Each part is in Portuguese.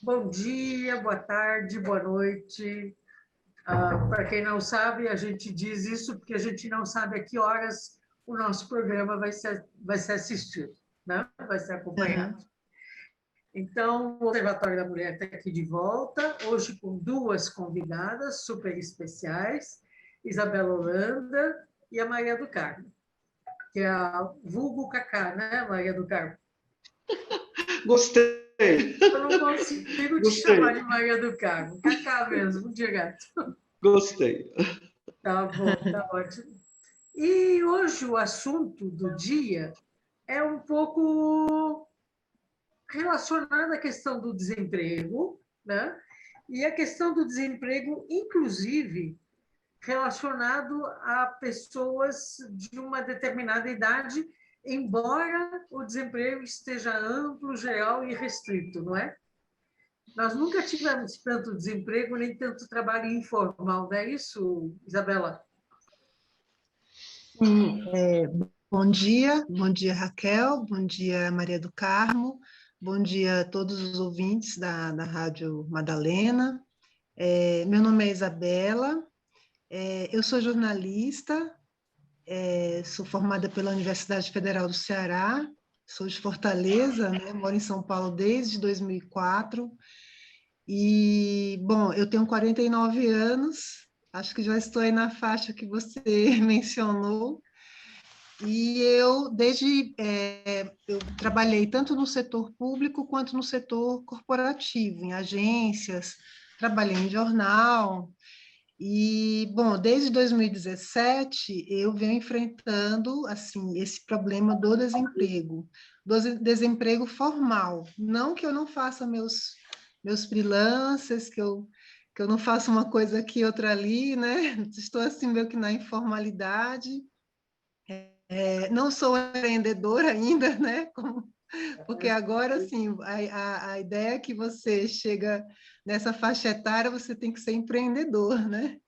Bom dia, boa tarde, boa noite. Para quem não sabe, a gente diz isso porque a gente não sabe a que horas o nosso programa vai ser assistido, né? Vai ser acompanhado. Uhum. Então, o Observatório da Mulher está aqui de volta, hoje com duas convidadas super especiais, Isabela Holanda e a Maria do Carmo, que é a vulgo Cacá, né, Maria do Carmo? Gostei, Eu não consigo te chamar gostei, de Maria do Carmo, Cacá mesmo, direto. gostei. Tá bom, tá ótimo. E hoje o assunto do dia é um pouco relacionado à questão do desemprego, né? E a questão do desemprego, inclusive, relacionado a pessoas de uma determinada idade, embora o desemprego esteja amplo, geral e restrito, não é? Nós nunca tivemos tanto desemprego nem tanto trabalho informal, não é isso, Isabela? Sim, bom dia Raquel, bom dia Maria do Carmo, bom dia a todos os ouvintes da Rádio Madalena. Meu nome é Isabela, eu sou jornalista, sou formada pela Universidade Federal do Ceará, sou de Fortaleza, né, moro em São Paulo desde 2004 e, bom, eu tenho 49 anos, acho que já estou aí na faixa que você mencionou. E eu trabalhei tanto no setor público quanto no setor corporativo, em agências, trabalhei em jornal. E, bom, desde 2017 eu venho enfrentando, assim, esse problema do desemprego formal. Não que eu não faça meus freelancers, que eu não faça uma coisa aqui, outra ali, né? Estou, assim, meio que na informalidade. Não sou empreendedora ainda, né? Porque agora, assim, a ideia é que você chega nessa faixa etária, você tem que ser empreendedor, né?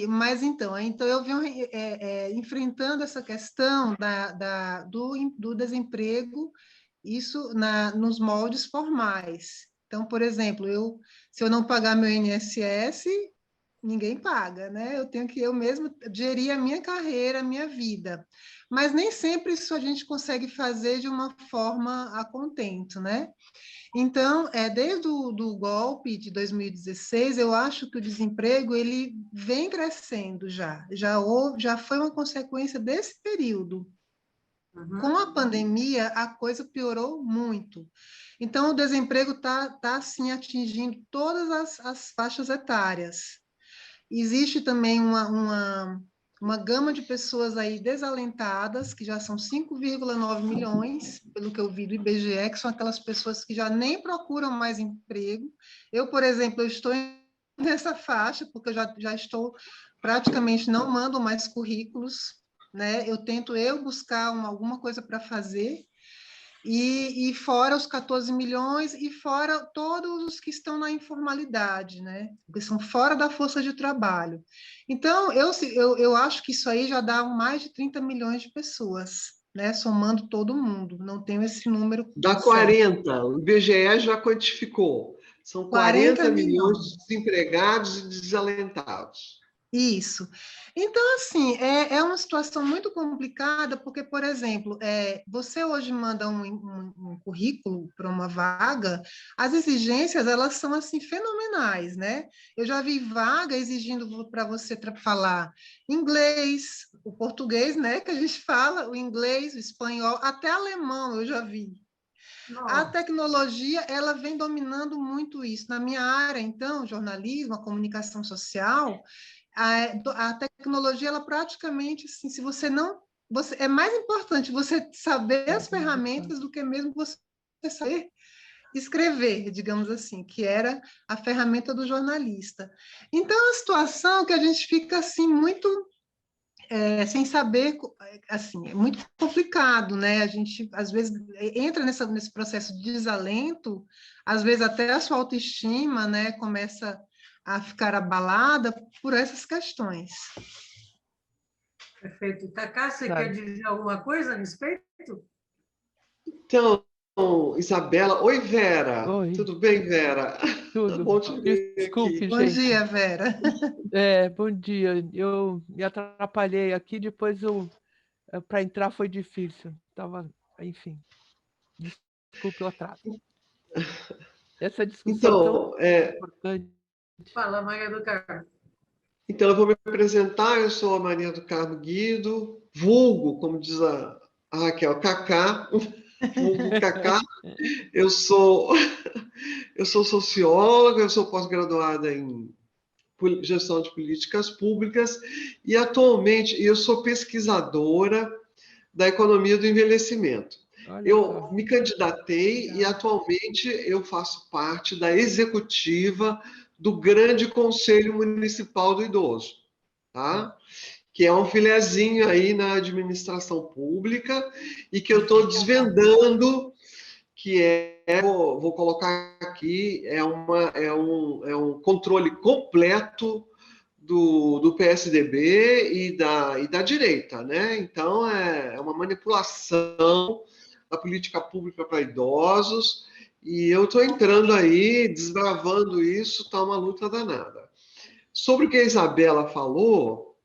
Mas então eu venho enfrentando essa questão do desemprego, isso nos moldes formais. Então, por exemplo, se eu não pagar meu INSS, ninguém paga, né? Eu tenho que eu mesmo gerir a minha carreira, a minha vida. Mas nem sempre isso a gente consegue fazer de uma forma a contento, né? Então, desde o do golpe de 2016, eu acho que o desemprego ele vem crescendo já foi uma consequência desse período. Com a pandemia, a coisa piorou muito. Então, o desemprego tá assim, atingindo todas as faixas etárias. Existe também uma gama de pessoas aí desalentadas, que já são 5,9 milhões, pelo que eu vi do IBGE, que são aquelas pessoas que já nem procuram mais emprego. Eu, por exemplo, eu estou nessa faixa, porque eu já estou praticamente não mando mais currículos, né? Eu tento buscar alguma coisa para fazer, e fora os 14 milhões, e fora todos os que estão na informalidade, né? Que são fora da força de trabalho. Então, eu acho que isso aí já dá mais de 30 milhões de pessoas, né? Somando todo mundo. Não tenho esse número Dá certo. 40, o IBGE já quantificou. São 40 40 milhões milhões. de desempregados e desalentados. Isso. Então, assim, é uma situação muito complicada, porque, por exemplo, você hoje manda um currículo para uma vaga, as exigências, elas são, assim, fenomenais, né? Eu já vi vaga exigindo para você falar inglês, o português, né, que a gente fala, o inglês, o espanhol, até alemão eu já vi. A Nossa. tecnologia, ela vem dominando muito isso. Na minha área, então, jornalismo, a comunicação social, a tecnologia, ela praticamente, assim, se você não... é mais importante você saber as ferramentas do que mesmo você saber escrever, digamos assim, que era a ferramenta do jornalista. Então, a situação que a gente fica, assim, muito sem saber, assim, é muito complicado, né? A gente, às vezes, entra nesse processo de desalento, às vezes até a sua autoestima, né, começa a ficar abalada por essas questões. Perfeito. Cacá, você quer Sabe? dizer alguma coisa a respeito? Então, Isabela. Oi, Vera. Oi, Tudo bem, Vera? Tá tudo. bom te ver Desculpe, aqui. Bom gente. dia, Vera. Bom dia. Eu me atrapalhei aqui, depois para entrar foi difícil. Enfim, desculpe o atraso. Essa discussão tão Então, importante. Fala, Maria do Carmo. então, eu vou me apresentar. Eu sou a Maria do Carmo Guido, vulgo, como diz a Raquel, Cacá, vulgo Cacá. Eu sou, eu sou socióloga, eu sou pós-graduada em gestão de políticas públicas e atualmente eu sou pesquisadora da economia do envelhecimento. Olha Eu só. me candidatei e atualmente eu faço parte da executiva do Grande Conselho Municipal do Idoso, tá? Que é um filezinho aí na administração pública e que eu estou desvendando, que vou colocar aqui, é um controle completo do PSDB e da direita, né? Então, é uma manipulação da política pública para idosos, e eu estou entrando aí, desbravando isso, está uma luta danada. Sobre o que a Isabela falou,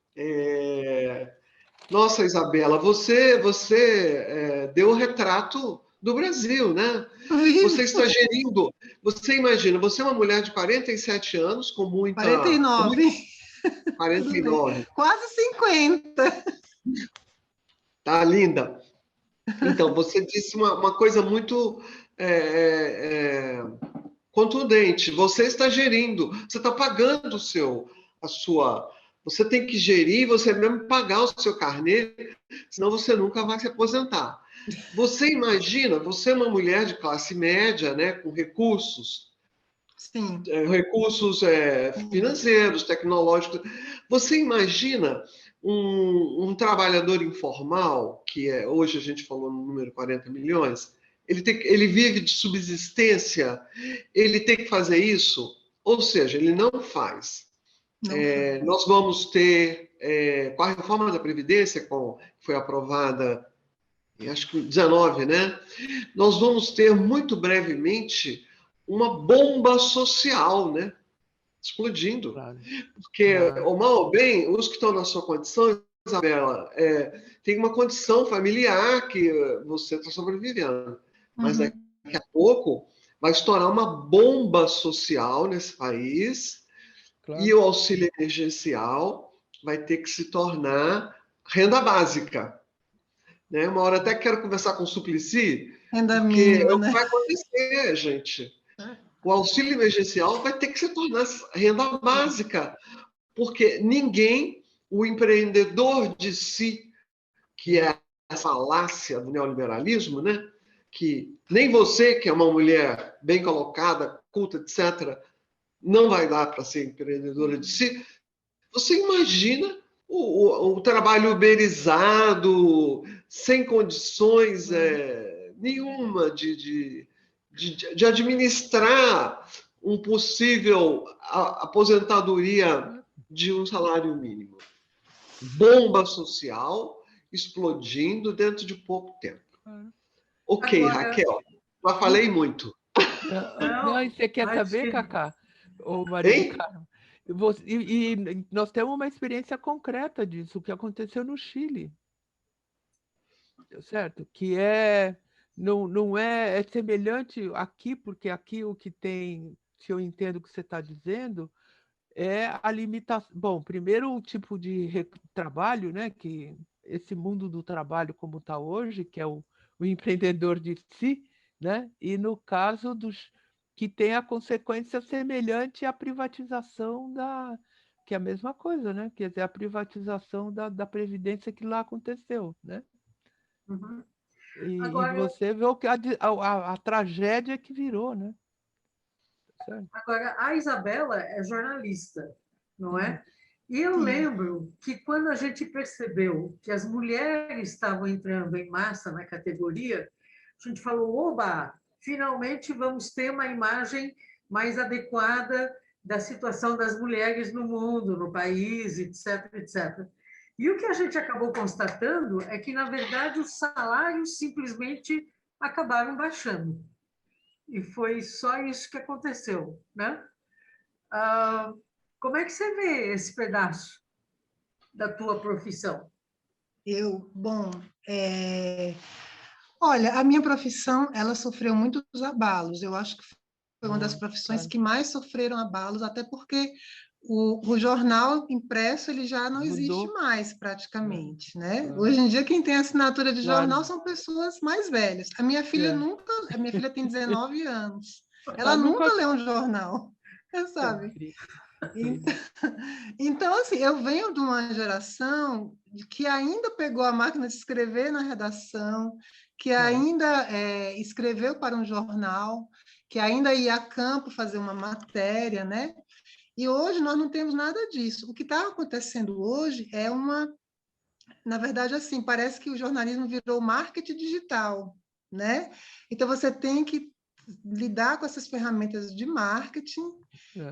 nossa, Isabela, você deu o retrato do Brasil, né? Você está gerindo, você imagina, você é uma mulher de 47 anos, com muita... 49. 49. Quase 50. Tá, linda. Então, você disse uma coisa muito contundente. Você está gerindo, você está pagando você tem que gerir, você mesmo pagar o seu carnê, senão você nunca vai se aposentar. Você imagina, você é uma mulher de classe média, né, com recursos, Sim. Recursos financeiros, tecnológicos. Você imagina um trabalhador informal, que hoje a gente falou no número 40 milhões, ele vive de subsistência, ele tem que fazer isso? Ou seja, ele não faz. Nós vamos ter, com a reforma da Previdência, que foi aprovada, acho que 19, né? Nós vamos ter muito brevemente uma bomba social, né? Explodindo. Claro. Porque, ou mal ou bem, os que estão na sua condição, Isabela, tem uma condição familiar que você está sobrevivendo. Mas daqui a pouco vai estourar uma bomba social nesse país, Claro. E o auxílio emergencial vai ter que se tornar renda básica. Né? Uma hora até quero conversar com o Suplicy, Renda porque mínima, é o né? que vai acontecer, gente. O auxílio emergencial vai ter que se tornar renda básica, porque o empreendedor de si, que é a falácia do neoliberalismo, né? Que nem você, que é uma mulher bem colocada, culta, etc., não vai dar para ser empreendedora de si. Você imagina o trabalho uberizado, sem condições nenhuma de administrar um possível aposentadoria de um salário mínimo. Bomba social explodindo dentro de pouco tempo. Ok, Agora, Raquel, já falei muito. Não, e você quer saber, Cacá? Ô, Maria do Carmo? E nós temos uma experiência concreta disso, o que aconteceu no Chile. Certo? Que não é semelhante aqui, porque aqui o que tem, se eu entendo o que você está dizendo, é a limitação. Bom, primeiro o tipo de trabalho, né? Que esse mundo do trabalho como está hoje, que é o empreendedor de si, né? E no caso dos que tem a consequência semelhante à privatização que é a mesma coisa, né? Quer dizer, a privatização da Previdência que lá aconteceu, né? Uhum. E Agora, você vê a tragédia que virou, né? Certo? Agora, a Isabela é jornalista, não é? E eu lembro que quando a gente percebeu que as mulheres estavam entrando em massa na categoria, a gente falou: oba, finalmente vamos ter uma imagem mais adequada da situação das mulheres no mundo, no país, etc, etc. E o que a gente acabou constatando é que, na verdade, os salários simplesmente acabaram baixando. E foi só isso que aconteceu, né? Como é que você vê esse pedaço da tua profissão? Olha, a minha profissão, ela sofreu muitos abalos. Eu acho que foi uma das profissões Claro. que mais sofreram abalos, até porque o jornal impresso ele já não existe Mudou. mais praticamente, né? Claro. Hoje em dia quem tem assinatura de Claro. jornal são pessoas mais velhas. A minha filha a minha filha tem 19 anos. Ela nunca leu um jornal, sabe? Então, assim, eu venho de uma geração que ainda pegou a máquina de escrever na redação, que ainda escreveu para um jornal, que ainda ia a campo fazer uma matéria, né? E hoje nós não temos nada disso. O que está acontecendo hoje na verdade, assim, parece que o jornalismo virou marketing digital, né? Então você tem que lidar com essas ferramentas de marketing,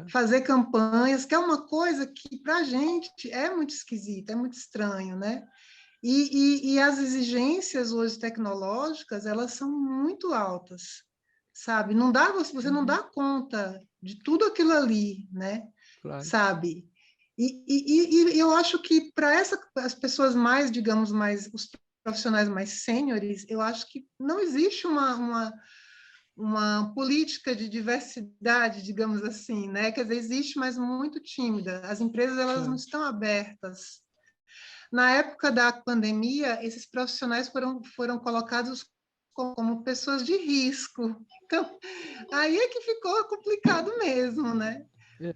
fazer campanhas, que é uma coisa que para a gente é muito esquisita, é muito estranho, né? E as exigências hoje tecnológicas, elas são muito altas, sabe? Não dá, você não dá conta de tudo aquilo ali, né? Claro. Sabe? E eu acho que para as pessoas mais, digamos, os profissionais mais sêniores, eu acho que não existe uma política de diversidade, digamos assim, né? Quer dizer, existe, mas muito tímida. As empresas elas não estão abertas. Na época da pandemia, esses profissionais foram colocados como pessoas de risco. Então, aí é que ficou complicado mesmo, né?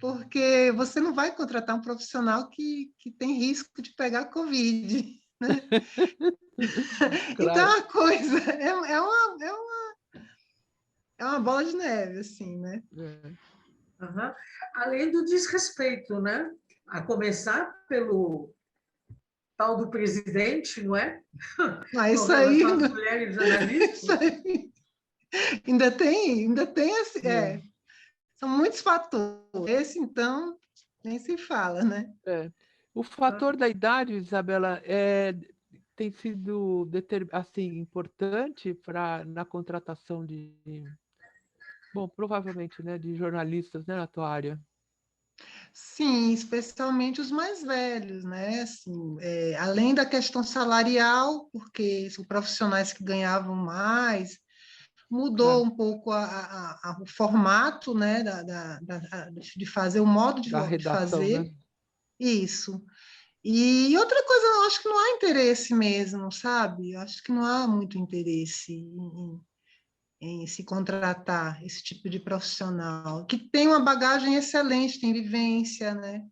Porque você não vai contratar um profissional que tem risco de pegar Covid, né? Então, a coisa é uma bola de neve, assim, né? Uhum. Além do desrespeito, né? A começar pelo tal do presidente, não é? Isso com aí, relação às mulheres jornalistas. Isso aí. Ainda tem esse, são muitos fatores. Esse, então, nem se fala, né? O fator da idade, Isabela, tem sido assim, importante na contratação bom, provavelmente, né, de jornalistas, né, na tua área. Sim, especialmente os mais velhos, né? Assim, além da questão salarial, porque são profissionais que ganhavam mais, mudou um pouco o formato, né, de fazer, o modo de redação, fazer. Né? Isso. E outra coisa, eu acho que não há interesse mesmo, sabe? Eu acho que não há muito interesse em se contratar esse tipo de profissional, que tem uma bagagem excelente, tem vivência, né?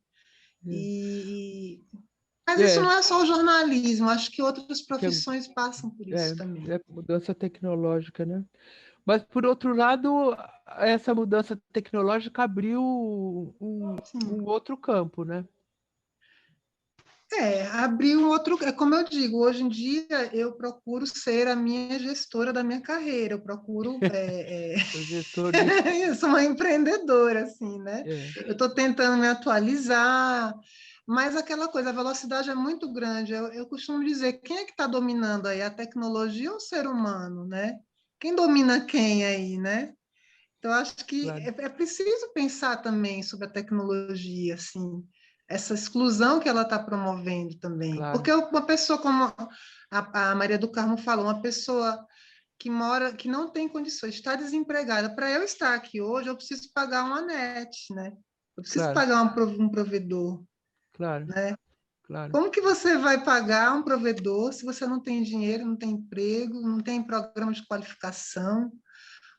Mas isso não é só o jornalismo, acho que outras profissões passam por isso também. Mudança tecnológica, né? Mas, por outro lado, essa mudança tecnológica abriu um outro campo, né? Abrir um outro... como eu digo, hoje em dia eu procuro ser a minha gestora da minha carreira, eu procuro... eu sou uma empreendedora, assim, né? Eu estou tentando me atualizar, mas aquela coisa, a velocidade é muito grande. Eu costumo dizer, quem é que está dominando aí, a tecnologia ou o ser humano, né? Quem domina quem aí, né? Então, acho que é preciso pensar também sobre a tecnologia, assim, essa exclusão que ela está promovendo também. Porque uma pessoa como a Maria do Carmo falou, uma pessoa que não tem condições, está desempregada, para eu estar aqui hoje, eu preciso pagar uma net, né? Eu preciso pagar um provedor. Né? Como que você vai pagar um provedor se você não tem dinheiro, não tem emprego, não tem programa de qualificação?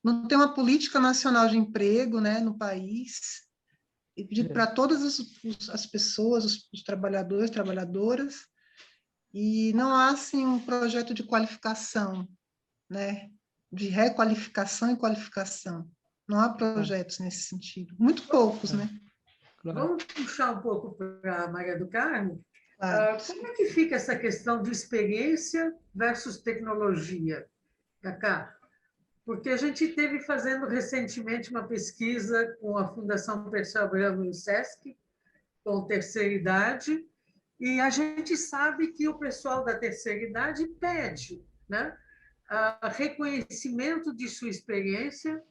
Não tem uma política nacional de emprego, né, no país, e pedir para todas as pessoas, os trabalhadores, trabalhadoras, e não há, assim, um projeto de qualificação, né, de requalificação e qualificação. Não há projetos nesse sentido. Muito poucos, né? Vamos puxar um pouco para a Maria do Carmo. Como é que Sim. fica essa questão de experiência versus tecnologia, Cacá? Porque a gente esteve fazendo recentemente uma pesquisa com a Fundação Perseu Abramo e o SESC, com terceira idade, e a gente sabe que o pessoal da terceira idade pede, né? reconhecimento de sua experiência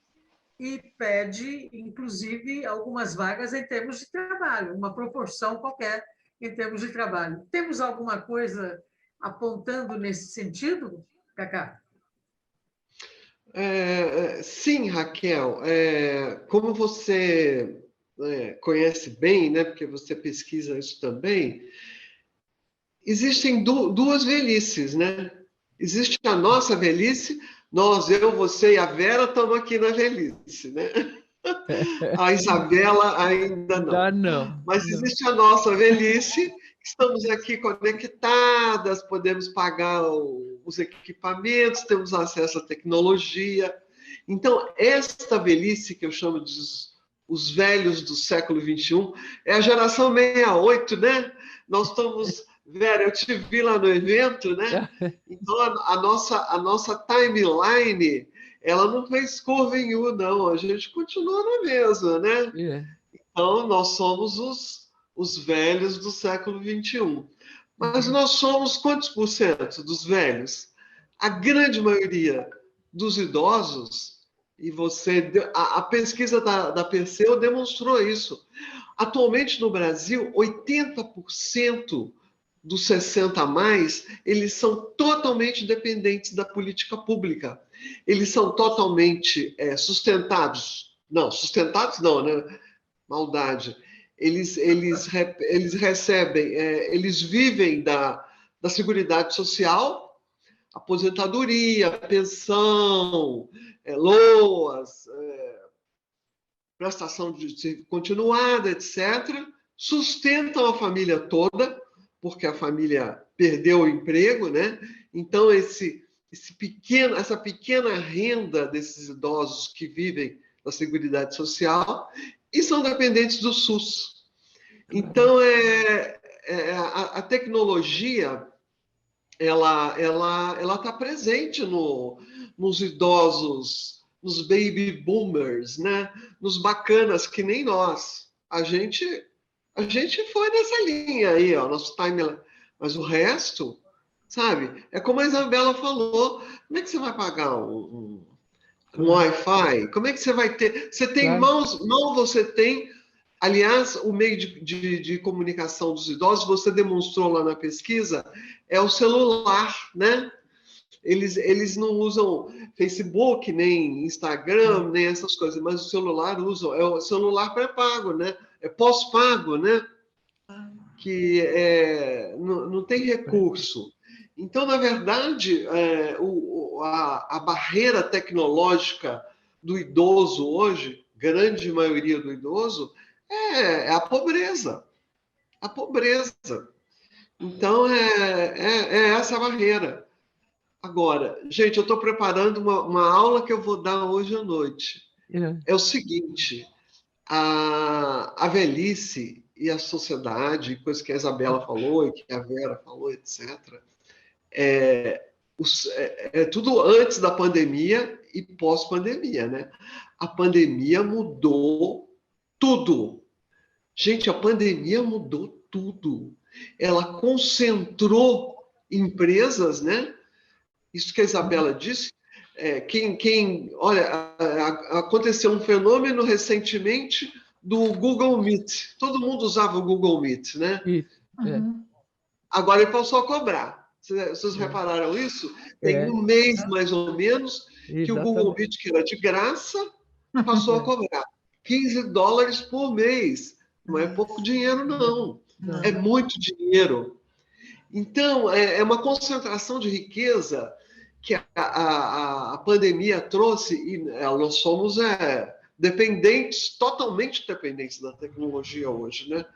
e pede, inclusive, algumas vagas em termos de trabalho, uma proporção qualquer em termos de trabalho. Temos alguma coisa apontando nesse sentido, Cacá? Sim, Raquel. Como você conhece bem, né, porque você pesquisa isso também, existem duas velhices, né? Existe a nossa velhice, nós, eu, você e a Vera estamos aqui na velhice, né? A Isabela ainda Ainda não. não. Mas Não. existe a nossa velhice, estamos aqui conectadas, podemos pagar os equipamentos, temos acesso à tecnologia. Então, esta velhice que eu chamo de os velhos do século XXI é a geração 68, né? Nós estamos... Vera, eu te vi lá no evento, né? Então, a nossa timeline, ela não fez curva em U, não. A gente continua na mesma, né? Então, nós somos os velhos do século XXI. Mas nós somos quantos por cento dos velhos? A grande maioria dos idosos, e a pesquisa da Perseu demonstrou isso. Atualmente, no Brasil, 80% dos 60 a mais, eles são totalmente dependentes da política pública. Eles são totalmente sustentados. Não, sustentados não, né? Maldade. Eles recebem, eles vivem da Seguridade Social, aposentadoria, pensão, LOAS, prestação de continuada, etc. Sustentam a família toda, porque a família perdeu o emprego, né? Então, essa pequena renda desses idosos que vivem da Seguridade Social e são dependentes do SUS. Então, a tecnologia ela está presente nos idosos, nos baby boomers, né? Nos bacanas que nem nós. A gente foi nessa linha aí, ó, nosso timeline. Mas o resto, sabe? É como a Isabela falou, como é que você vai pagar um Wi-Fi? Como é que você vai ter? Você tem mãos, você tem. Aliás, o meio de comunicação dos idosos, você demonstrou lá na pesquisa, é o celular, né? Eles não usam Facebook, nem Instagram, nem essas coisas, mas o celular usam. É o celular pré-pago, né? É pós-pago, né? Que não tem recurso. Então, na verdade, a barreira tecnológica do idoso hoje, grande maioria do idoso, é a pobreza. A pobreza. Então, é essa a barreira. Agora, gente, eu estou preparando uma aula que eu vou dar hoje à noite. É o seguinte, a velhice e a sociedade, coisa que a Isabela falou e que a Vera falou, etc., é tudo antes da pandemia e pós-pandemia, né? A pandemia mudou tudo. Gente, a pandemia mudou tudo. Ela concentrou empresas, né? Isso que a Isabela disse. Olha, aconteceu um fenômeno recentemente do Google Meet. Todo mundo usava o Google Meet, né? Agora ele passou a cobrar. Vocês repararam isso? Tem um mês, mais ou menos, que o Google Meet, que era de graça, passou a cobrar $15 por mês. Não é pouco dinheiro, não. É muito dinheiro. Então, é uma concentração de riqueza que a pandemia trouxe, e nós somos totalmente dependentes da tecnologia hoje, né?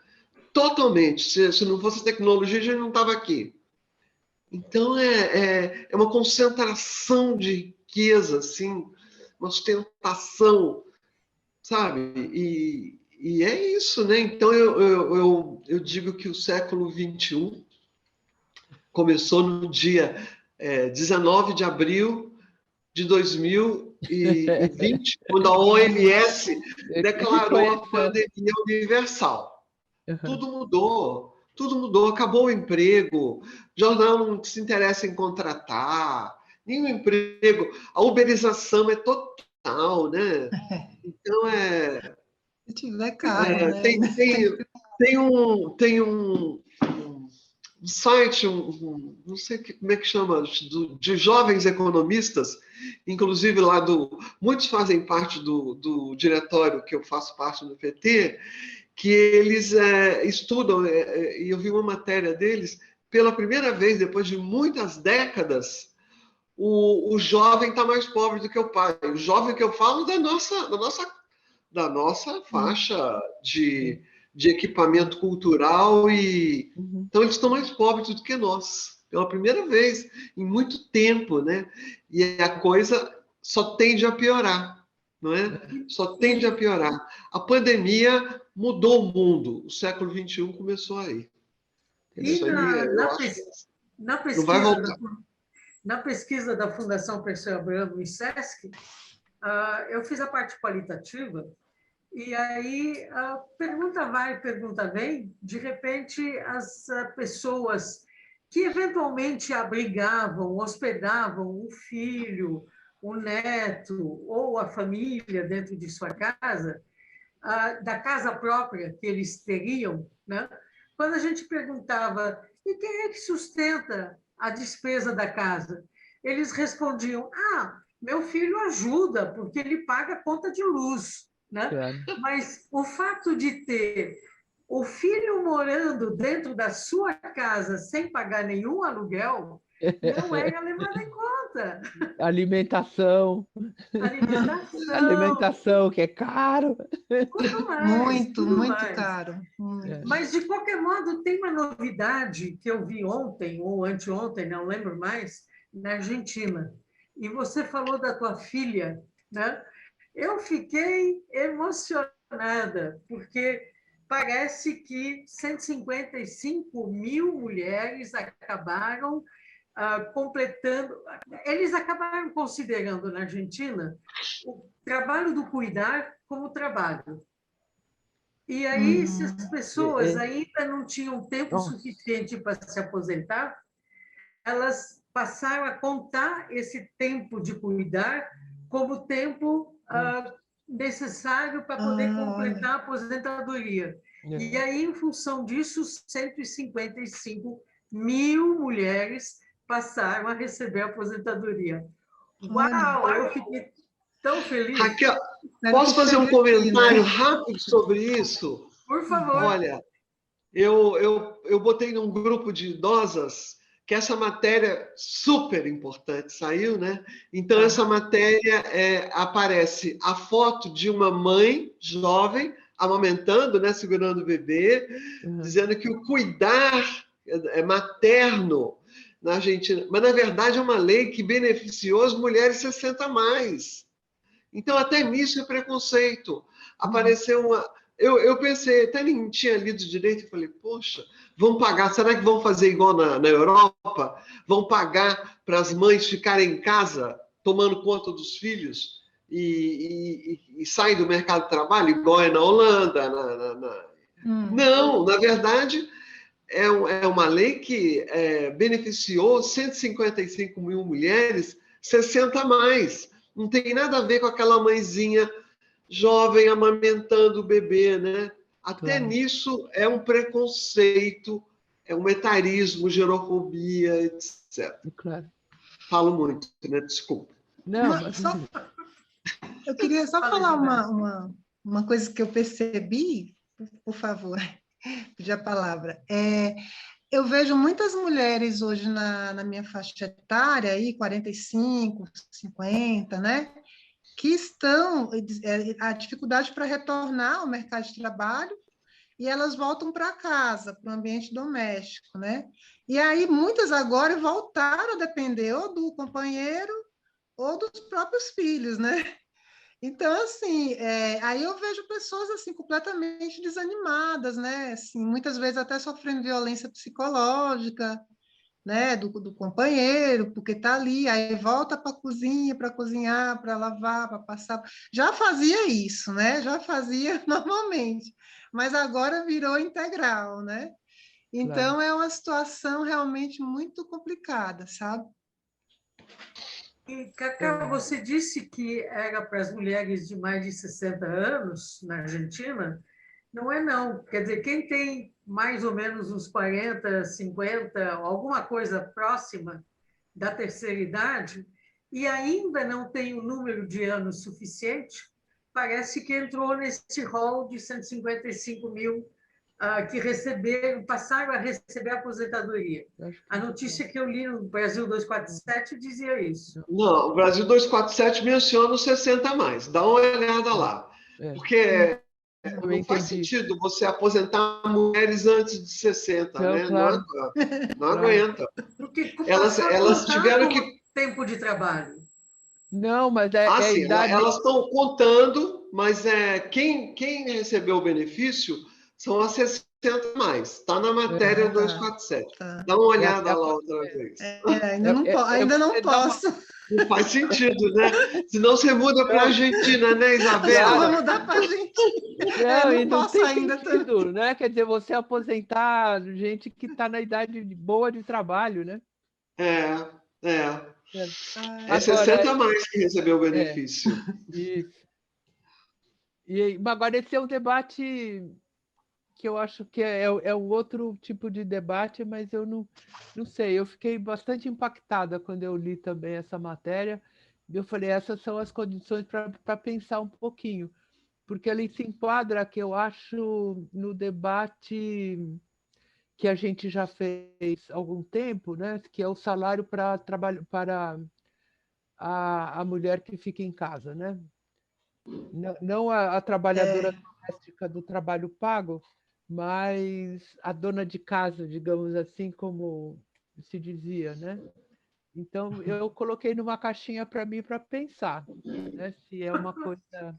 Totalmente. Se não fosse tecnologia, a gente não estava aqui. Então, é uma concentração de riqueza, assim, uma ostentação, sabe? E é isso, né? Então, eu digo que o século XXI começou no dia 19 de abril de 2020, quando a OMS declarou a pandemia universal. Tudo mudou, acabou o emprego, jornal não se interessa em contratar, nenhum emprego. A uberização é total, né? Então, Se tiver carro, né? tem um site, não sei como é que chama, de jovens economistas, inclusive lá muitos fazem parte do diretório que eu faço parte do PT, que eles estudam, e eu vi uma matéria deles, pela primeira vez, depois de muitas décadas, o jovem está mais pobre do que o pai. O jovem que eu falo da nossa faixa de equipamento cultural, então eles estão mais pobres do que nós, pela primeira vez em muito tempo, né? E a coisa só tende a piorar, não é? Só tende a piorar. A pandemia mudou o mundo, o século XXI começou aí. E Isso aí, eu acho que não vai voltar. Na pesquisa da Fundação Perseu Abramo e SESC, eu fiz a parte qualitativa, e aí, pergunta vai, pergunta vem, de repente, as pessoas que eventualmente abrigavam, hospedavam o filho, o neto ou a família dentro de sua casa, da casa própria que eles teriam, né? Quando a gente perguntava, e quem é que sustenta a despesa da casa? Eles respondiam, meu filho ajuda, porque ele paga a conta de luz, né? Claro. Mas o fato de ter o filho morando dentro da sua casa sem pagar nenhum aluguel não é levado em conta. Alimentação. Alimentação. Alimentação, que é caro. Tudo mais, tudo muito mais. caro. Mas, de qualquer modo, tem uma novidade que eu vi ontem, ou anteontem, não lembro mais, na Argentina. E você falou da tua filha, né? Eu fiquei emocionada, porque parece que 155 mil mulheres acabaram completando. Eles acabaram considerando na Argentina o trabalho do cuidar como trabalho. E aí, se as pessoas ainda não tinham tempo suficiente para se aposentar, elas passaram a contar esse tempo de cuidar como tempo necessário para poder completar a aposentadoria. E aí, em função disso, 155 mil mulheres passaram a receber a aposentadoria. Uau! Eu fiquei tão feliz. Raquel, posso fazer um comentário rápido sobre isso? Por favor. Olha, eu botei num grupo de idosas que essa matéria super importante saiu, né? Então, essa matéria aparece a foto de uma mãe jovem amamentando, né? Segurando o bebê, dizendo que o cuidar materno na Argentina, mas na verdade é uma lei que beneficiou as mulheres 60 a mais. Então, até nisso é preconceito. Apareceu uma... Eu pensei, até nem tinha lido direito, e falei, poxa, vão pagar, será que vão fazer igual na Europa? Vão pagar para as mães ficarem em casa, tomando conta dos filhos, e saem do mercado de trabalho, igual é na Holanda? Não, na verdade, é uma lei que beneficiou 155 mil mulheres, 60 a mais. Não tem nada a ver com aquela mãezinha jovem amamentando o bebê, né? Até nisso é um preconceito, é um etarismo, gerofobia, etc. Claro. Falo muito, né? Desculpa. Não, eu queria só falar uma coisa que eu percebi, por favor, pedir a palavra. Eu vejo muitas mulheres hoje na minha faixa etária, aí, 45, 50, né? Que estão a dificuldade para retornar ao mercado de trabalho e elas voltam para casa, para o ambiente doméstico, né? E aí muitas agora voltaram a depender ou do companheiro ou dos próprios filhos, né? Então, assim, aí eu vejo pessoas assim completamente desanimadas, né? Assim, muitas vezes até sofrendo violência psicológica, né, do companheiro, porque está ali, aí volta para a cozinha para cozinhar, para lavar, para passar. Já fazia isso, né? Já fazia normalmente, mas agora virou integral, né? Então, é uma situação realmente muito complicada, sabe? E, Cacá, você disse que era para as mulheres de mais de 60 anos na Argentina. Não é não. Quer dizer, quem tem mais ou menos uns 40, 50, alguma coisa próxima da terceira idade e ainda não tem o número de anos suficiente, parece que entrou nesse rol de 155 mil que receberam, passaram a receber a aposentadoria. A notícia que eu li no Brasil 247 dizia isso. Não, o Brasil 247 menciona os 60 a mais. Dá uma olhada lá. Porque não faz sentido você aposentar mulheres antes de 60, não, né? Claro. Não aguenta. Porque Elas tiveram que... tempo de trabalho. Não, mas Assim, idade... elas estão contando, mas quem recebeu o benefício são as 60 a mais. Está na matéria 247. Tá. Dá uma olhada lá outra vez. Ainda não posso. Não faz sentido, né? Senão você muda para a Argentina, né, Isabela? Eu vou mudar para a Argentina. Não posso tem ainda. Sentido, né? Quer dizer, você aposentar gente que está na idade boa de trabalho, né? É 60 a mais que recebeu o benefício. Isso. E agora esse é um debate que eu acho que é um outro tipo de debate, mas eu não sei. Eu fiquei bastante impactada quando eu li também essa matéria. Eu falei, essas são as condições para pensar um pouquinho, porque ele se enquadra, que eu acho, no debate que a gente já fez há algum tempo, né? Que é o salário para trabalho para a mulher que fica em casa, né? Não a trabalhadora doméstica do trabalho pago, mas a dona de casa, digamos assim, como se dizia, né? Então, eu coloquei numa caixinha para mim para pensar, né? Se é uma coisa...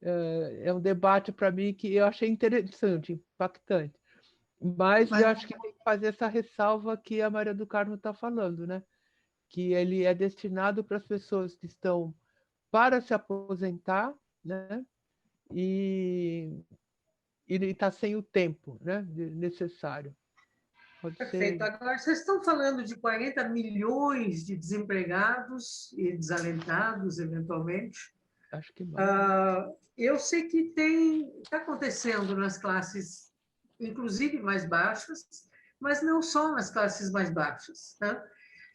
É um debate para mim que eu achei interessante, impactante. Mas eu acho que tem que fazer essa ressalva que a Maria do Carmo está falando, né? Que ele é destinado para as pessoas que estão para se aposentar, né? E ele está sem o tempo, né? necessário. Pode Perfeito. ser... Agora, vocês estão falando de 40 milhões de desempregados e desalentados, eventualmente. Acho que mais. Eu sei que está acontecendo nas classes, inclusive mais baixas, mas não só nas classes mais baixas. Né?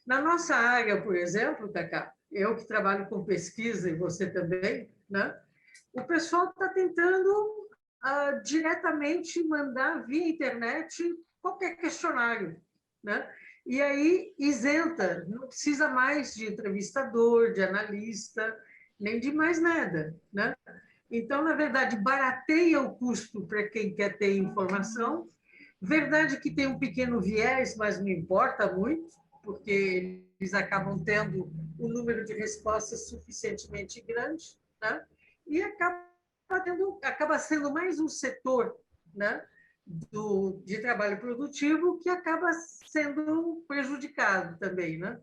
Na nossa área, por exemplo, Cacá, eu que trabalho com pesquisa e você também, né? O pessoal está tentando diretamente mandar via internet qualquer questionário, né? E aí isenta, não precisa mais de entrevistador, de analista, nem de mais nada, né? Então, na verdade, barateia o custo para quem quer ter informação. Verdade que tem um pequeno viés, mas não importa muito, porque eles acabam tendo um número de respostas suficientemente grande, né? E acaba sendo mais um setor, né, de trabalho produtivo que acaba sendo prejudicado também, né?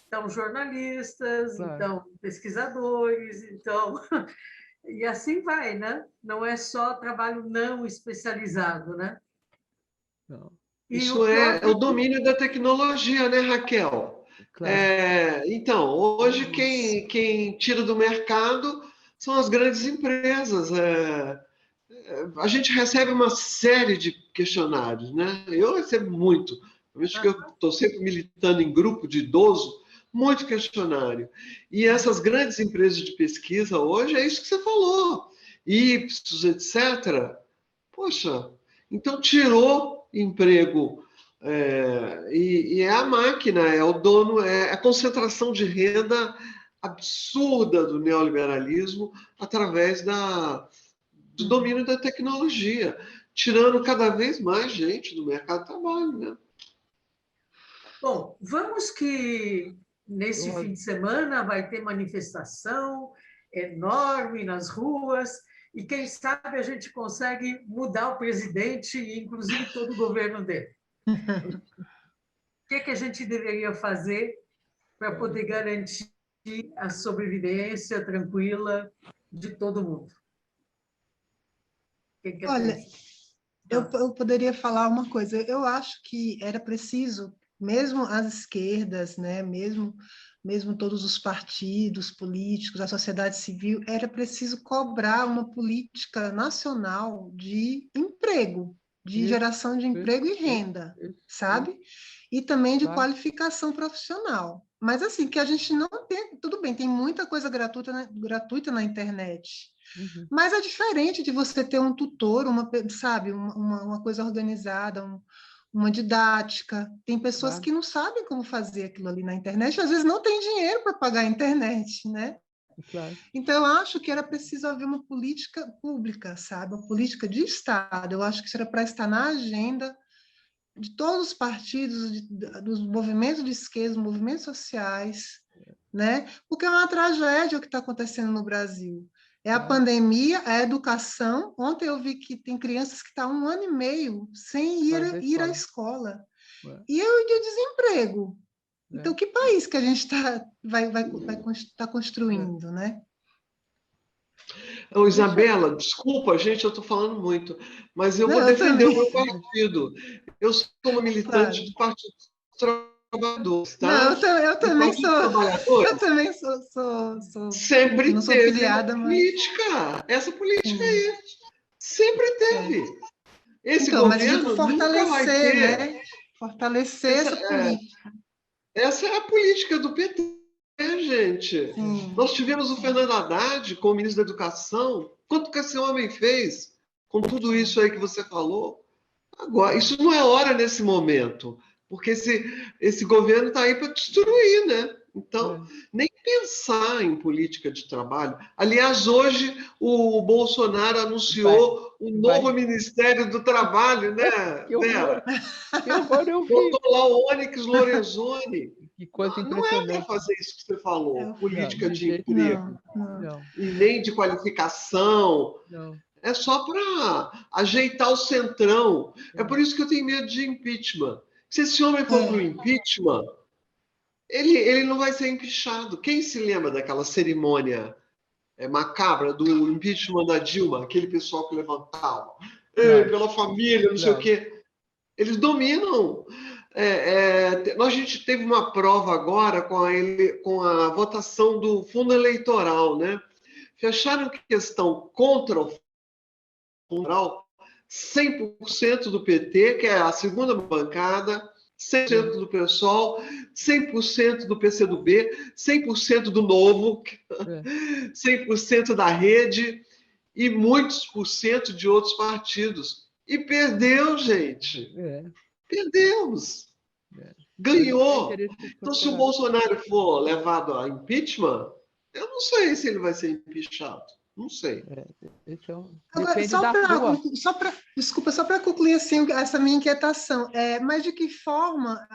Então, jornalistas, Claro. então, pesquisadores, então... E assim vai, né? Não é só trabalho não especializado, né? Não. Isso é o domínio da tecnologia, né, Raquel? Claro. Então, hoje quem tira do mercado são as grandes empresas. A gente recebe uma série de questionários, né? Eu recebo muito. Acho que eu estou sempre militando em grupo de idoso, muito questionário. E essas grandes empresas de pesquisa hoje é isso que você falou. Ipsos, etc. Poxa, então tirou emprego. E é a máquina, é o dono, é a concentração de renda absurda do neoliberalismo através do domínio da tecnologia, tirando cada vez mais gente do mercado de trabalho, né? Bom, vamos que nesse fim de semana vai ter manifestação enorme nas ruas e quem sabe a gente consegue mudar o presidente e inclusive todo o governo dele. O que a gente deveria fazer para poder garantir a sobrevivência tranquila de todo mundo? Olha, eu poderia falar uma coisa. Eu acho que era preciso mesmo as esquerdas, né, mesmo todos os partidos políticos, a sociedade civil, era preciso cobrar uma política nacional de emprego, de Isso, geração de emprego e renda, isso, sabe? E também de claro. qualificação profissional. Mas assim, que a gente não tem, tudo bem, tem muita coisa gratuita na internet, Uhum. mas é diferente de você ter um tutor, sabe, uma coisa organizada, uma didática. Tem pessoas Claro. que não sabem como fazer aquilo ali na internet, às vezes não tem dinheiro para pagar a internet, né? Claro. Então, eu acho que era preciso haver uma política pública, sabe? Uma política de Estado. Eu acho que isso era para estar na agenda de todos os partidos, dos movimentos de esquerda, dos movimentos sociais, né? Porque é uma tragédia o que está acontecendo no Brasil. É a pandemia, a educação. Ontem eu vi que tem crianças que estão 1 ano e meio sem ir à escola. E o desemprego. Então, que país que a gente vai estar construindo, né? Ô, Isabela, desculpa, gente, eu estou falando muito, mas eu Não, vou eu defender o também. meu partido. Eu sou uma militante Claro. do Partido dos Trabalhadores, Não, tá? eu E o também Partido sou. dos Trabalhadores Eu também enfim, sempre não sou teve uma filiada, mas. política. Essa política Sim, aí sempre é. teve. Esse Então, mas eu digo governo nunca vai fortalecer, ter. né? Fortalecer essa política. Essa é a política do PT, gente. Sim, Nós tivemos o Fernando Haddad como ministro da Educação. Quanto que esse homem fez com tudo isso aí que você falou? Agora, isso não é hora nesse momento, porque esse governo está aí para destruir, né? Então, nem pensar em política de trabalho. Aliás, hoje o Bolsonaro anunciou o novo Ministério do Trabalho, né, Que horror! Vera? Que horror, eu vi! Botou lá o Onyx Lorenzoni. Que coisa Não é para impressionante. fazer isso que você falou, política de de jeito emprego, Não, e nem de qualificação. não. É só para ajeitar o centrão. É por isso que eu tenho medo de impeachment. Se esse homem for para o impeachment, ele não vai ser empichado. Quem se lembra daquela cerimônia macabra do impeachment da Dilma? Aquele pessoal que levantava. Ei, pela família, não sei o quê. Eles dominam. A gente teve uma prova agora com a votação do fundo eleitoral, né? Fecharam questão contra o fundo eleitoral 100% do PT, que é a segunda bancada, 100% do PSOL, 100% do PCdoB, 100% do Novo, 100% da Rede e muitos por cento de outros partidos. E perdeu, gente. Perdemos. Ganhou. Então, se o Bolsonaro for levado a impeachment, eu não sei se ele vai ser impeachado. Não sei. Agora, desculpa, só para concluir assim, essa minha inquietação, mas de que forma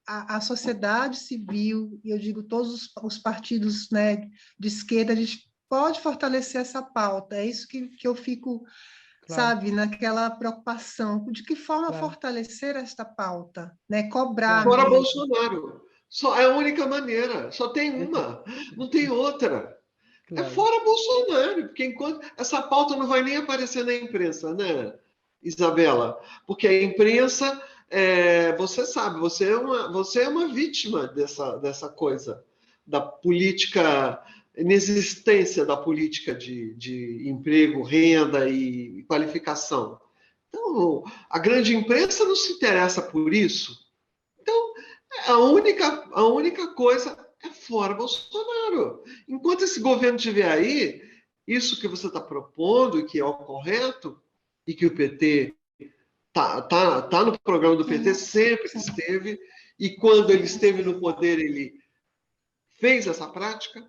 a sociedade civil, e eu digo todos os partidos, né, de esquerda, a gente pode fortalecer essa pauta? É isso que eu fico, sabe, naquela preocupação. De que forma fortalecer esta pauta? Né? Cobrar Fora mesmo. Bolsonaro. Só é a única maneira. Só tem uma. Não tem outra. É fora Bolsonaro, porque enquanto essa pauta não vai nem aparecer na imprensa, né, Isabela? Porque a imprensa, você sabe, você é uma vítima dessa coisa, da política, inexistência da política de emprego, renda e qualificação. Então, a grande imprensa não se interessa por isso. Então, a única coisa é fora Bolsonaro. Enquanto esse governo estiver aí, isso que você está propondo e que é o correto, e que o PT tá no programa do PT, sempre esteve, e quando ele esteve no poder, ele fez essa prática,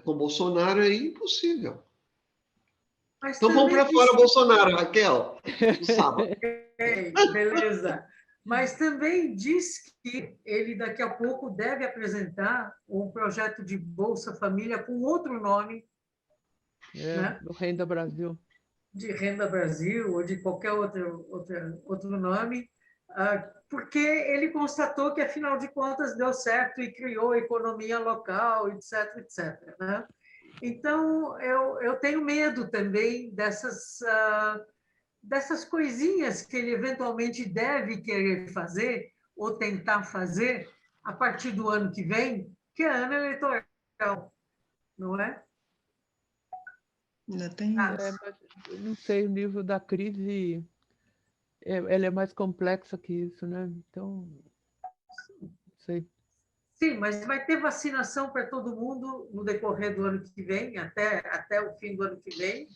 com Bolsonaro é impossível. Então vamos para fora Bolsonaro, Raquel, no sábado. Beleza. Mas também diz que ele daqui a pouco deve apresentar um projeto de Bolsa Família com outro nome. Né? Do Renda Brasil. De Renda Brasil ou de qualquer outro nome, porque ele constatou que, afinal de contas, deu certo e criou a economia local, etc., etc. Né? Então, eu tenho medo também dessas coisinhas que ele eventualmente deve querer fazer, ou tentar fazer a partir do ano que vem, que é ano eleitoral, não é? Ainda tem Ah, isso. Mas eu não sei, o nível da crise, ela é mais complexa que isso, né? Então, não sei. sim, mas vai ter vacinação para todo mundo no decorrer do ano que vem, até o fim do ano que vem.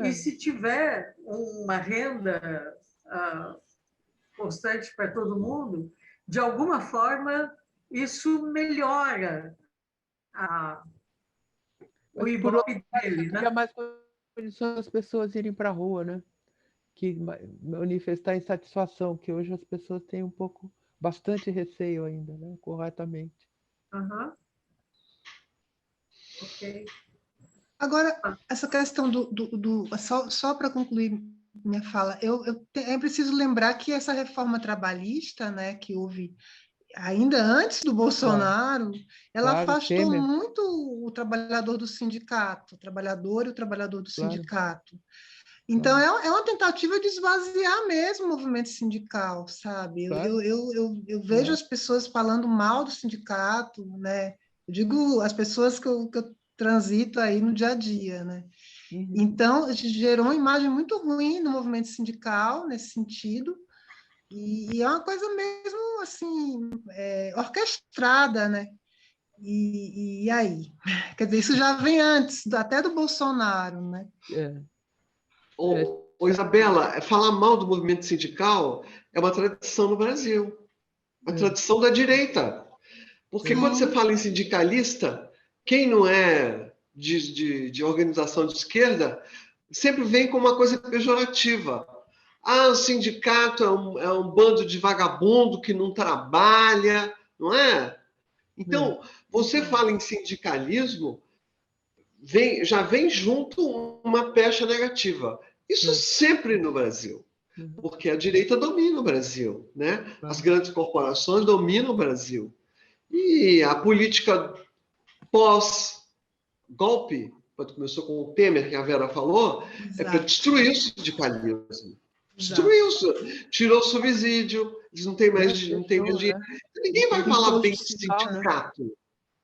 E É, se tiver uma renda constante para todo mundo, de alguma forma, isso melhora o mas por outro Ibope dele, lado, cria né? mais condições das pessoas irem para a rua, né? Que manifestar insatisfação, que hoje as pessoas têm um pouco, bastante receio ainda, né? Corretamente. Uhum. Ok. Agora, essa questão só para concluir minha fala, é preciso lembrar que essa reforma trabalhista, né, que houve ainda antes do Claro, Bolsonaro, ela claro, afastou Temer, muito o trabalhador do sindicato, o trabalhador e o trabalhador do claro, sindicato. Então, claro, é uma tentativa de esvaziar mesmo o movimento sindical, sabe? claro, Eu vejo claro. as pessoas falando mal do sindicato, né? Eu digo as pessoas que eu transito aí no dia a dia, né? Uhum. Então, gerou uma imagem muito ruim no movimento sindical, nesse sentido, e é uma coisa mesmo, assim, orquestrada, né? E aí? Quer dizer, isso já vem antes, até do Bolsonaro, né? É, é, Ô, Isabela, falar mal do movimento sindical é uma tradição no Brasil, uma é, tradição da direita. Porque é, quando você Sim, fala em sindicalista, quem não é de organização de esquerda sempre vem com uma coisa pejorativa. Ah, o sindicato é um bando de vagabundo que não trabalha, não é? é, Então, você então, fala em sindicalismo, já vem junto uma pecha negativa. Isso é, sempre no Brasil, uhum, porque a direita domina o Brasil, né? As claro. grandes corporações dominam o Brasil. E a política pós-golpe, quando começou com o Temer, que a Vera falou, é para exato, destruir o sindicalismo. exato. Destruiu isso. Tirou o subsídio, eles não têm mais Fechou, dinheiro. né? E Ninguém vai fez falar bem imposto de final, né? sindicato,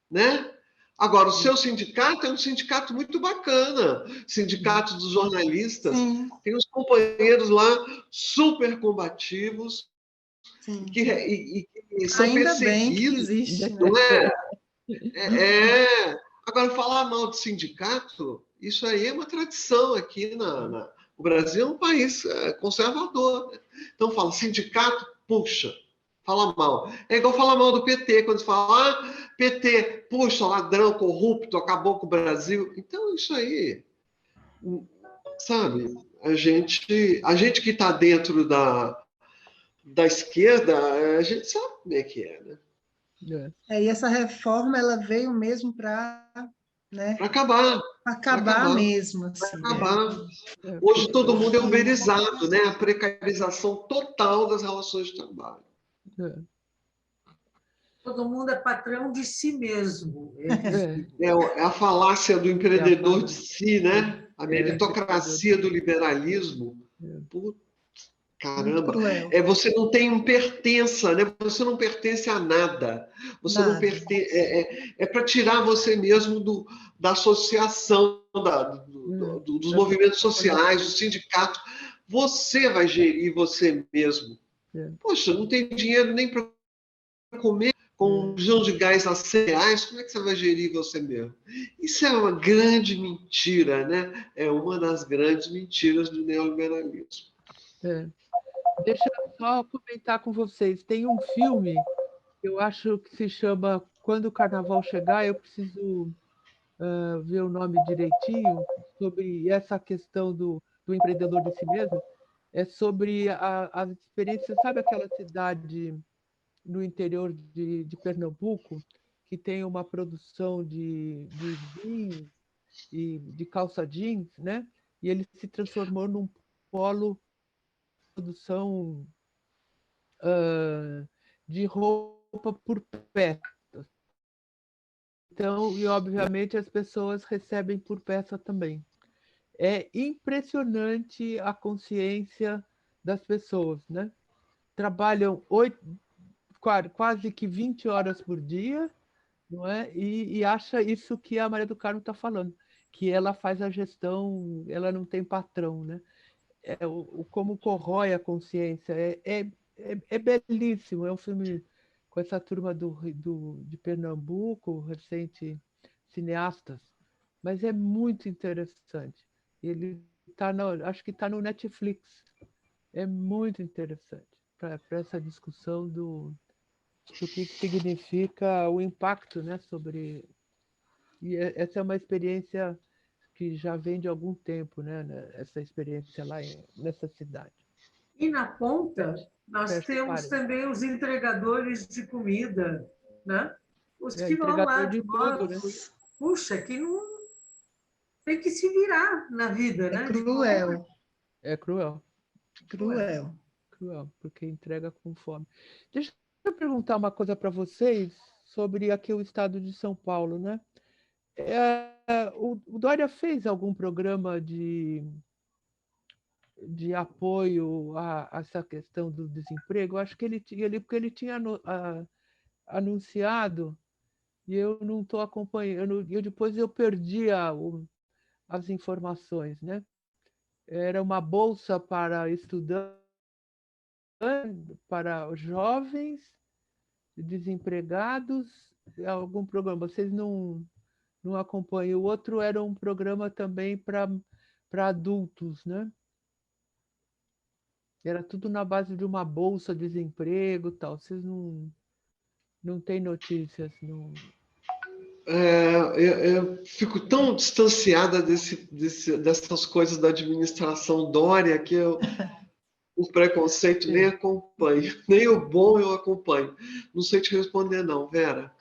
né? Agora, o Sim, seu sindicato é um sindicato muito bacana. uhum, Sindicato dos jornalistas. Sim, Tem uns companheiros lá super combativos e sim. que são Ainda bem que perseguidos, existe, né? não é? Agora, falar mal de sindicato, isso aí é uma tradição aqui o Brasil é um país conservador. Né? Então, fala sindicato, puxa, fala mal. É igual falar mal do PT, quando você fala, PT, puxa, ladrão, corrupto, acabou com o Brasil. Então, isso aí, sabe, a gente que está dentro da esquerda, a gente sabe como é que é, né? é, E essa reforma ela veio mesmo para, né, Para acabar, para acabar acabar, mesmo, para assim, né? acabar. Hoje todo mundo é Porque uberizado, né? A precarização total das relações de trabalho. é, Todo mundo é patrão de si mesmo. é, É a falácia do é a empreendedor de fala, si, né? A do empreendedor de meritocracia do si. liberalismo. É, Putz, muito caramba, cruel, você não tem um pertença, né? Você não pertence a nada. Você não nada. pertence. É para tirar você mesmo da associação, dos da movimentos sociedade sociais, do coletiva. sindicato. Você vai gerir você mesmo. É, Poxa, não tem dinheiro nem para comer com um é, bujão de gás a R$ 100, como é que você vai gerir você mesmo? Isso é uma grande mentira, né? É uma das grandes mentiras do neoliberalismo. é. Deixa eu só comentar com vocês. Tem um filme, eu acho que se chama Quando o Carnaval Chegar, eu preciso ver o nome direitinho, sobre essa questão do empreendedor de si mesmo. É sobre as experiências, sabe aquela cidade no interior de Pernambuco, que tem uma produção de vinho e de calça jeans, né? E ele se transformou num polo de produção de roupa por peça. Então, e obviamente as pessoas recebem por peça também. É impressionante a consciência das pessoas, né? Trabalham quase que 20 horas por dia, não é? E acha isso que a Maria do Carmo está falando, que ela faz a gestão, ela não tem patrão, né? Como corrói a consciência. É belíssimo, é um filme com essa turma de Pernambuco, recente cineastas, mas é muito interessante. Ele acho que está no Netflix. É muito interessante para essa discussão do que significa o impacto, né, sobre... E essa é uma experiência que já vem de algum tempo, né, essa experiência lá nessa cidade. E na ponta, nós Fecha temos parênteses. também os entregadores de comida, né? Os que vão Entregador lá de de tudo, né? moto. Puxa, que não tem que se virar na vida, É né? cruel, É cruel, cruel. cruel, porque entrega com fome. Deixa eu perguntar uma coisa para vocês sobre aqui o estado de São Paulo, né? O Dória fez algum programa de apoio a essa questão do desemprego? Eu acho que porque ele tinha anunciado e eu não estou acompanhando. Depois eu perdi as informações, né? Era uma bolsa para estudantes, para jovens desempregados, algum programa. Vocês não acompanham. O outro era um programa também para adultos, né? Era tudo na base de uma bolsa de desemprego e tal. Vocês não têm notícias? Não... Eu fico tão distanciada dessas coisas da administração Dória que o preconceito nem acompanho. Nem o bom eu acompanho. Não sei te responder não, Vera.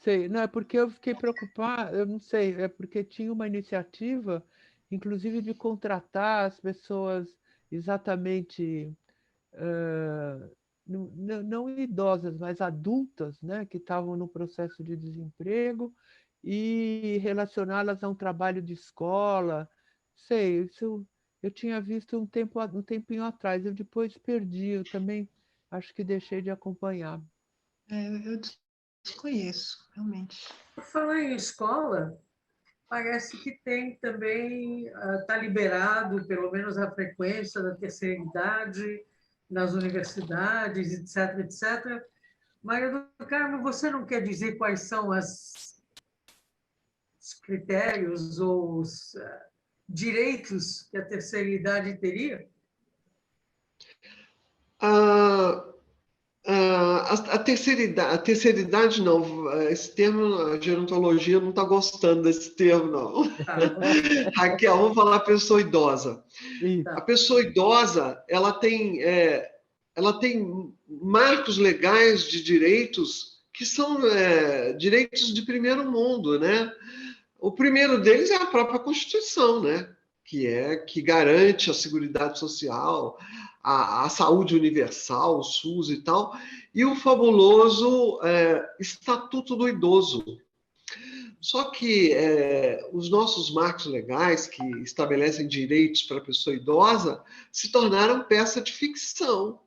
Sei. Não, é porque eu fiquei preocupada, eu não sei, é porque tinha uma iniciativa, inclusive, de contratar as pessoas exatamente, não idosas, mas adultas, né, que estavam no processo de desemprego e relacioná-las a um trabalho de escola. Sei, isso eu tinha visto um tempinho atrás, eu depois perdi, eu também acho que deixei de acompanhar. Eu desconheço, realmente. Por falar em escola, parece que tem também, está liberado, pelo menos a frequência da terceira idade nas universidades, etc, etc. Maria do Carmo, você não quer dizer quais são os critérios ou os direitos que a terceira idade teria? A terceira idade, não. Esse termo, a gerontologia não está gostando desse termo, não. Tá. Raquel, vamos falar pessoa idosa. Isso. A pessoa idosa, ela tem marcos legais de direitos que são direitos de primeiro mundo, né? O primeiro deles é a própria Constituição, né? Que garante a Seguridade Social, a saúde universal, o SUS e tal, e o fabuloso Estatuto do Idoso. Só que os nossos marcos legais, que estabelecem direitos para a pessoa idosa, se tornaram peça de ficção.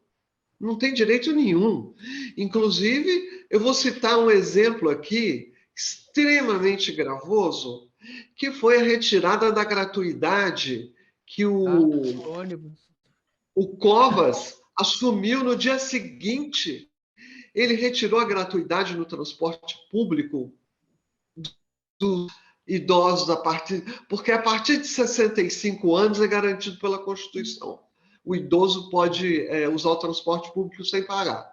Não tem direito nenhum. Inclusive, eu vou citar um exemplo aqui, extremamente gravoso, que foi a retirada da gratuidade que o Covas assumiu no dia seguinte. Ele retirou a gratuidade no transporte público dos idosos, porque a partir de 65 anos é garantido pela Constituição. O idoso pode usar o transporte público sem pagar.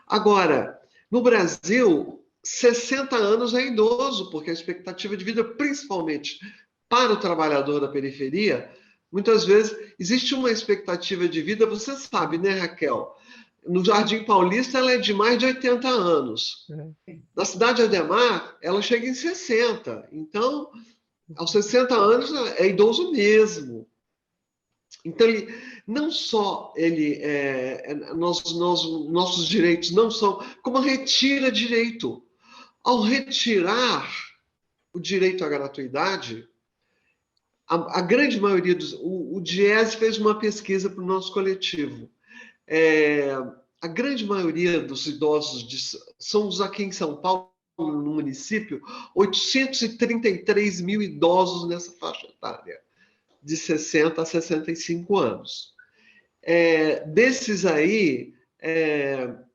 Agora, no Brasil, 60 anos é idoso, porque a expectativa de vida, principalmente para o trabalhador da periferia, muitas vezes existe uma expectativa de vida, você sabe, né, Raquel? No Jardim Paulista, ela é de mais de 80 anos. Na Cidade Ademar, ela chega em 60. Então, aos 60 anos, é idoso mesmo. Então, nossos direitos não são, como retira direito. Ao retirar o direito à gratuidade, a grande maioria o Diese fez uma pesquisa para o nosso coletivo. a grande maioria dos idosos são aqui em São Paulo, no município, 833 mil idosos nessa faixa etária, de 60 a 65 anos. Desses aí,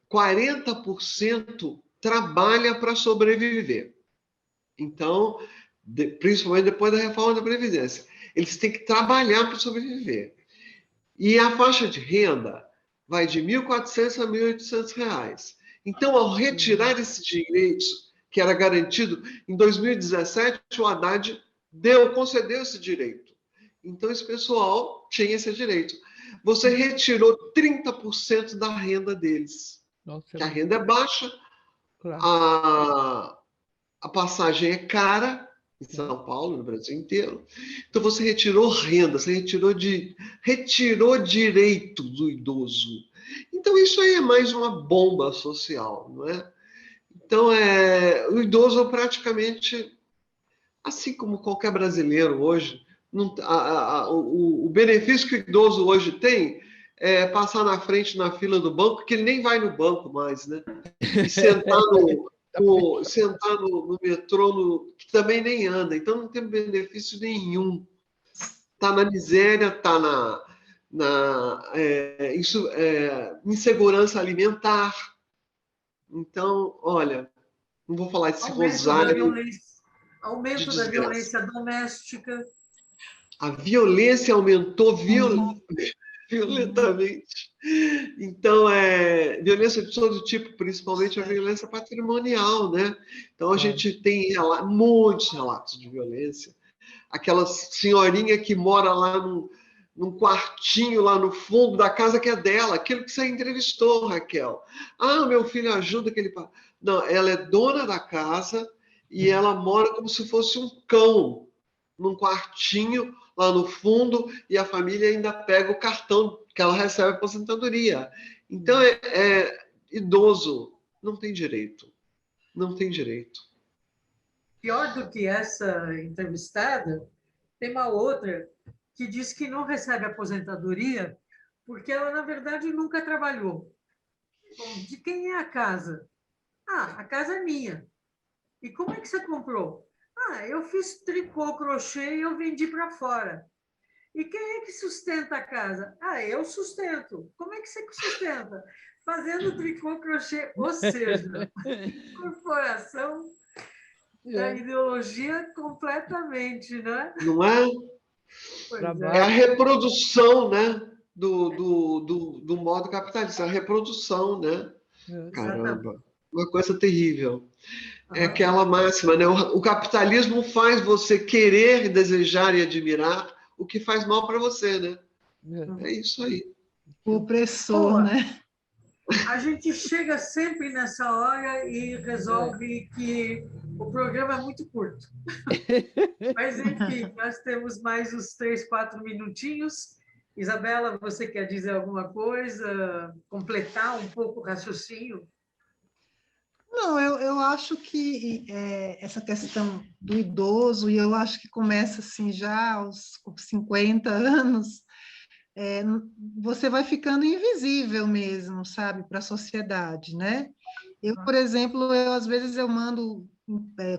40% trabalha para sobreviver. Então, principalmente depois da reforma da Previdência, eles têm que trabalhar para sobreviver. E a faixa de renda vai de R$ 1.400 a R$ 1.800. Então, ao retirar esse direito, que era garantido, em 2017, o Haddad concedeu esse direito. Então, esse pessoal tinha esse direito. Você retirou 30% da renda deles. Nossa, que a renda é baixa, claro. a passagem é cara, em São Paulo, no Brasil inteiro. Então, você retirou renda, você retirou direito do idoso. Então, isso aí é mais uma bomba social, não é? Então, o idoso praticamente, assim como qualquer brasileiro hoje, o benefício que o idoso hoje tem é passar na frente na fila do banco, que ele nem vai no banco mais, né? E sentar no metrô, que também nem anda. Então, não tem benefício nenhum. Está na miséria, está na insegurança alimentar. Então, olha, não vou falar esse rosário. Aumento da violência doméstica. A violência aumentou violentamente. Então, violência de todo tipo, principalmente a violência patrimonial, né? Então, a gente tem muitos relatos de violência. Aquela senhorinha que mora lá num quartinho lá no fundo da casa que é dela, aquilo que você entrevistou, Raquel. Ah, meu filho ajuda aquele... Não, ela é dona da casa e ela mora como se fosse um cão, num quartinho lá no fundo, e a família ainda pega o cartão que ela recebe a aposentadoria. Então, idoso não tem direito. Não tem direito. Pior do que essa entrevistada, tem uma outra que diz que não recebe aposentadoria porque ela, na verdade, nunca trabalhou. Bom, de quem é a casa? Ah, a casa é minha. E como é que você comprou? Ah, eu fiz tricô, crochê e eu vendi para fora. E quem é que sustenta a casa? Ah, eu sustento. Como é que você sustenta? Fazendo tricô, crochê. Ou seja, incorporação da ideologia completamente, né? Não é? É a reprodução, né? Do modo capitalista, a reprodução, né? Caramba, uma coisa terrível. É aquela máxima, né? O capitalismo faz você querer, desejar e admirar o que faz mal para você, né? É isso aí. O opressor, né? A gente chega sempre nessa hora e resolve que o programa é muito curto. Mas, enfim, nós temos mais uns 3, 4 minutinhos. Isabela, você quer dizer alguma coisa? Completar um pouco o raciocínio? Não, eu acho que essa questão do idoso, e eu acho que começa assim já aos 50 anos, você vai ficando invisível mesmo, sabe, para a sociedade, né? Eu, por exemplo, às vezes eu mando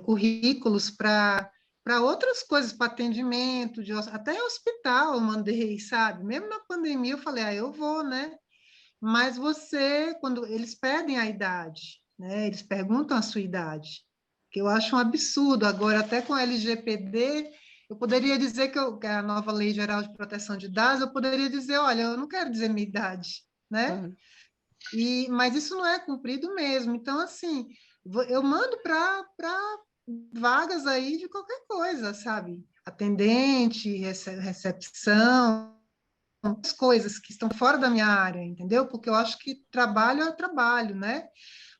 currículos para outras coisas, para atendimento, até hospital eu mandei, sabe? Mesmo na pandemia eu falei, eu vou, né? Mas quando eles pedem a idade, né? Eles perguntam a sua idade, que eu acho um absurdo. Agora, até com a LGPD, eu poderia dizer que a nova Lei Geral de Proteção de Dados, eu poderia dizer, olha, eu não quero dizer minha idade, né? Mas isso não é cumprido mesmo. Então, assim, eu mando para vagas aí de qualquer coisa, sabe? Atendente, recepção, as coisas que estão fora da minha área, entendeu? Porque eu acho que trabalho é trabalho, né?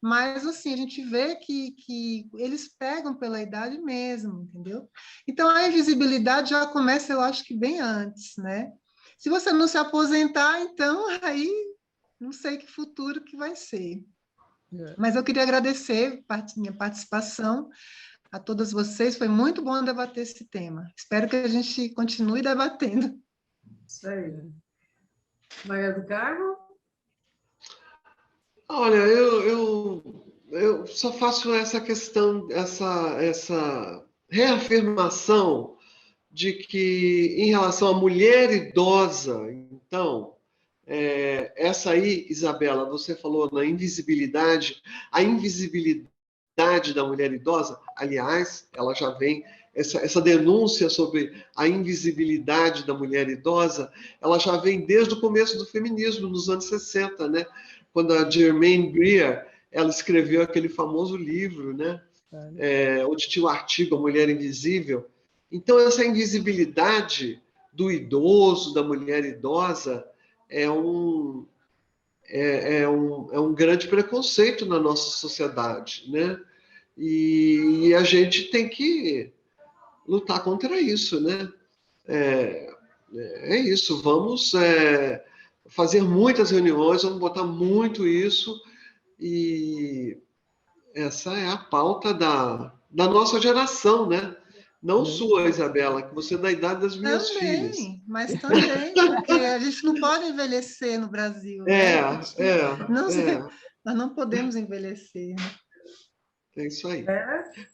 Mas, assim, a gente vê que eles pegam pela idade mesmo, entendeu? Então, a invisibilidade já começa, eu acho que bem antes, né? Se você não se aposentar, então, aí não sei que futuro que vai ser. Mas eu queria agradecer minha participação a todas vocês, foi muito bom debater esse tema. Espero que a gente continue debatendo. Isso aí. Maria do Carmo? Olha, eu só faço essa questão, essa reafirmação de que, em relação à mulher idosa, então, essa aí, Isabela, você falou na invisibilidade, a invisibilidade da mulher idosa, aliás, ela já vem, essa denúncia sobre a invisibilidade da mulher idosa, ela já vem desde o começo do feminismo, nos anos 60, né? Quando a Germaine Greer, ela escreveu aquele famoso livro, né? Onde tinha o artigo A Mulher Invisível. Então, essa invisibilidade do idoso, da mulher idosa, é um grande preconceito na nossa sociedade, né? E a gente tem que lutar contra isso, né? É isso, vamos fazer muitas reuniões, vamos botar muito isso, e essa é a pauta da nossa geração, né? Não sua, Isabela, que você é da idade das minhas filhas. Também, mas também, porque a gente não pode envelhecer no Brasil, né? Nós não podemos envelhecer, né? É isso aí.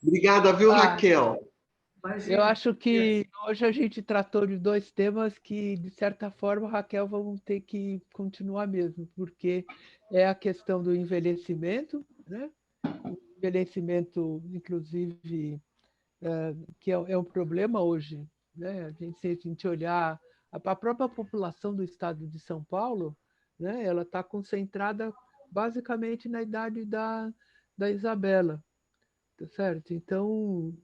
Obrigada, viu, Raquel? Eu acho que hoje a gente tratou de dois temas que, de certa forma, Raquel, vamos ter que continuar mesmo, porque é a questão do envelhecimento, né? O envelhecimento, inclusive, que é um problema hoje, né? Se a gente olhar a própria população do estado de São Paulo, né? Ela está concentrada basicamente na idade da Isabela. Tá certo? Então,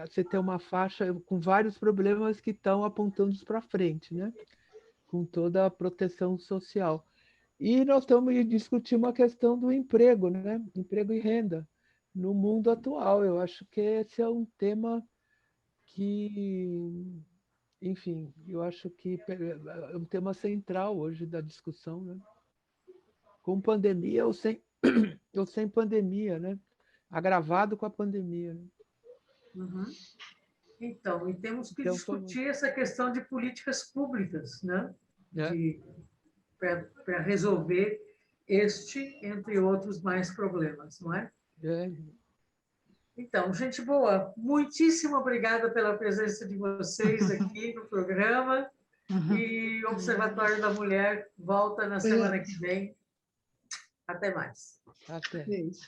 você tem uma faixa com vários problemas que estão apontando para frente, né? Com toda a proteção social. E nós estamos discutindo uma questão do emprego, né? Emprego e renda no mundo atual. Eu acho que esse é um tema que, enfim, eu acho que é um tema central hoje da discussão, né? Com pandemia ou sem, ou sem pandemia, né? Agravado com a pandemia, né? Uhum. Então, e temos que discutir essa questão de políticas públicas, né? Para resolver este, entre outros, mais problemas, não é? Então, gente boa, muitíssimo obrigada pela presença de vocês aqui no programa. E o Observatório da Mulher volta na semana que vem. Até mais. Até. Beijo.